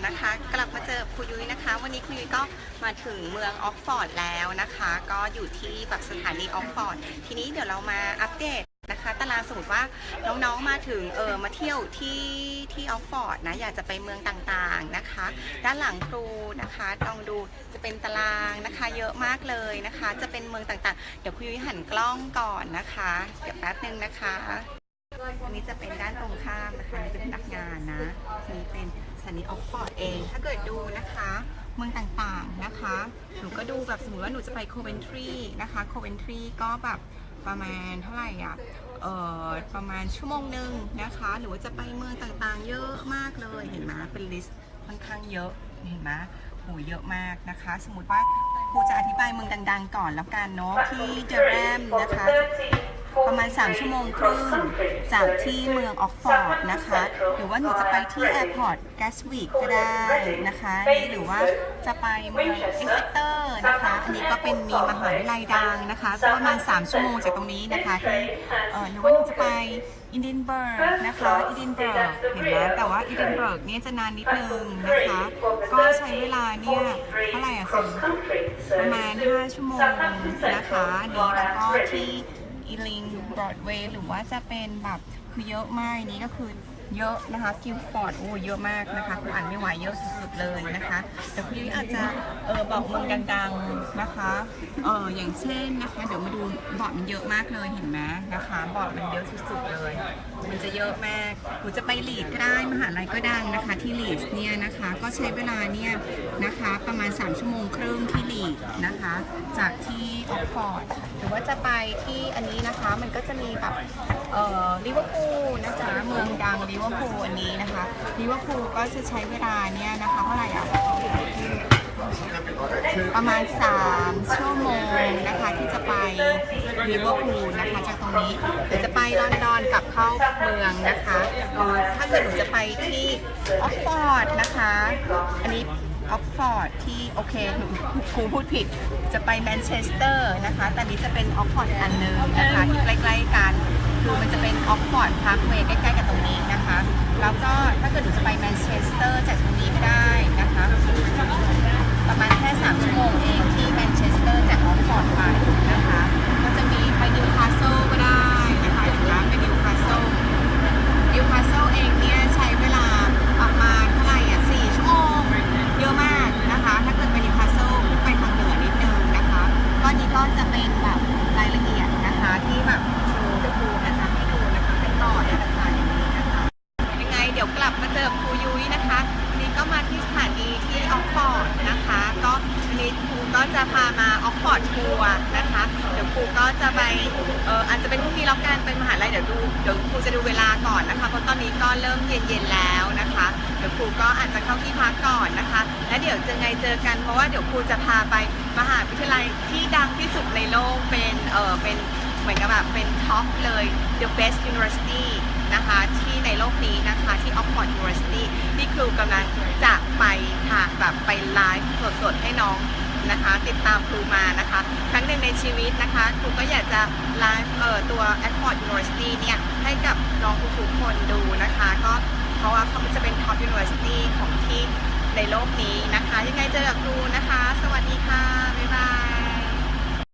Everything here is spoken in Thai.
นะคะกลับมาเจอครูยุ้ยนะคะวันนี้ครูยุ้ยก็มาถึงเมืองออกฟอร์ดแล้วนะคะก็อยู่ที่แบบสถานีออกฟอร์ดทีนี้เดี๋ยวเรามาอัปเดตนะคะตารางสมมติว่าน้องๆมาถึงมาเที่ยวที่ออกฟอร์ดนะอยากจะไปเมืองต่างๆนะคะด้านหลังครูนะคะลองดูจะเป็นตารางนะคะเยอะมากเลยนะคะจะเป็นเมืองต่างๆเดี๋ยวครูยุ้ยหันกล้องก่อนนะคะเดี๋ยวแป๊บนึงนะคะอันนี้จะเป็นด้านตรงข้ามนะคะนี่เป็นพนักงานนะนี่เป็นสถานีออกฟอร์ดเองถ้าเกิดดูนะคะเมืองต่างๆนะคะหนูก็ดูแบบสมมติว่าหนูจะไปโคเวนทรีนะคะโคเวนทรีก็แบบประมาณเท่าไหร่อ่ะประมาณชั่วโมงหนึ่งนะคะหรือว่าจะไปเมืองต่างๆเยอะมากเลยเห็นไหมเป็นลิสต์ค่อนข้างเยอะเห็นไหมโหเยอะมากนะคะสมมุติว่าครูจะอธิบายเมืองดังๆก่อนแล้วกันเนาะที่เดอแรมนะคะประมาณ3ชั่วโมงครึ่งจากที่เมืองออกฟอร์ดนะคะหรือว่าหนูจะไปที่แอร์พอร์ตแกสวิกก็ได้นะคะหรือว่าจะไปเมืองเอ็กเซเตอร์นะคะอันนี้ก็เป็นมีมหาวิทยาลัยดังนะคะก็ประมาณ3ชั่วโมงจากตรงนี้นะคะที่หรือว่าหนูจะไปอินดินเบิร์กนะคะอินดินเบิร์กเห็นไหมแต่ว่าอินดินเบิร์กเนี่ยจะนานนิดนึงนะคะก็ใช้เวลาเนี่ยเท่าไหร่อ่ะสิประมาณ5ชั่วโมงนะคะนี้แล้วก็ที่อีลิงบรอดเวย์หรือว่าจะเป็นแบบคือเยอะมากนี้ก็คือเยอะนะคะกิลฟอร์ดโอ้เยอะมากนะคะคุณอ่านไม่ไหวเยอะสุดๆเลยนะคะแต่คุณยุ้ยอาจจะบอกเมืองดังๆนะคะอย่างเช่นนะคะเดี๋ยวมาดูบอร์ดมันเยอะมากเลยเห็นไหมนะคะบอร์ดมันเยอะสุดๆเลยมันจะเยอะมากหนูจะไปลีดก็ได้มหาลัยก็ดังนะคะที่ลีดเนี่ยนะคะก็ใช้เวลาเนี่ยนะคะประมาณ3ชั่วโมงครึ่งที่ลีดนะคะจากที่ออกฟอร์ดหรือว่าจะไปที่อันนี้นะคะมันก็จะมีแบบลิเวอร์พูลนะจ๊ะเมืองดังลิเวอร์พูลอันนี้นะคะลิเวอร์พูลก็จะใช้เวลาเนี่ยนะคะเท่าไหร่อ่ะประมาณ3ชั่วโมงนะคะที่จะไปลิเวอร์พูลนะคะจากตรงนี้เดี๋ยวจะไปลอนดอนกลับเข้าเมืองนะคะถ้าเกิดหนูจะไปที่ออกฟอร์ดนะคะอันนี้ออกฟอร์ดที่โอเคครูพูดผิดจะไปแมนเชสเตอร์นะคะแต่นี้จะเป็นออกฟอร์ดอันนึงนะคะที่ใกล้ๆกันคือมันจะเป็นออกฟอร์ดพาร์คเวย์ใกล้ๆกับตรงนี้นะคะแล้วก็ถ้าเกิดหนูจะไปแมนเชสเตอร์จากตรงนี้ก็ได้นะคะประมาณแค่3ชั่วโมงเองที่แมนเชสเตอร์จากออกฟอร์ดไปนะคะก็จะมีไปนิวคาสเซิลก็ได้นะคะหรือว่าไปนิวคาสเซิลเองเนี่ยใช้เวลาประมาณเท่าไหร่อ่ะ4ชั่วโมงเยอะมากนะคะถ้าเกิดไปนิวคาสเซิลขึ้นไปทางเหนือนิดนึงนะคะก็นี้ก็จะเป็นแบบรายละเอียดนะคะที่แบบเดี๋ยวครูจะให้ดูนะคะเป็นต่อต่างๆอย่างนี้นะคะยังไงเดี๋ยวกลับมาเจอครูยุ้ยนะคะวันนี้ก็มาที่สถานีที่ออกฟอร์ดนะคะก็วันนี้ครูก็จะพามาออกฟอร์ดทัวร์นะคะเดี๋ยวครูก็จะไปอาจจะเป็นพรุ่งนี้แล้วกันเป็นมหาลัยเดี๋ยวครูจะดูเวลาก่อนนะคะเพราะตอนนี้ก็เริ่มเย็นๆแล้วนะคะเดี๋ยวครูก็อาจจะเข้าที่พักก่อนนะคะและเดี๋ยวเจอกันเพราะว่าเดี๋ยวครูจะพาไปมหาวิทยาลัยที่ดังที่สุดในโลกเป็นเหมือนกับแบบเป็นท็อปเลย the best university นะคะที่ในโลกนี้นะคะที่ Oxford University ที่ครูกำลังจะไปค่ะแบบไปไลฟ์สดๆให้น้องนะคะติดตามครูมานะคะครั้งหนึ่งในชีวิตนะคะครูก็อยากจะไลฟ์ตัว Oxford University เนี่ยให้กับน้องทุกๆคนดูนะคะก็เพราะว่าเขาจะเป็น Top University ของที่ในโลกนี้นะคะยังไงเจอกับครูนะคะสวัสดีค่ะบ๊ายบาย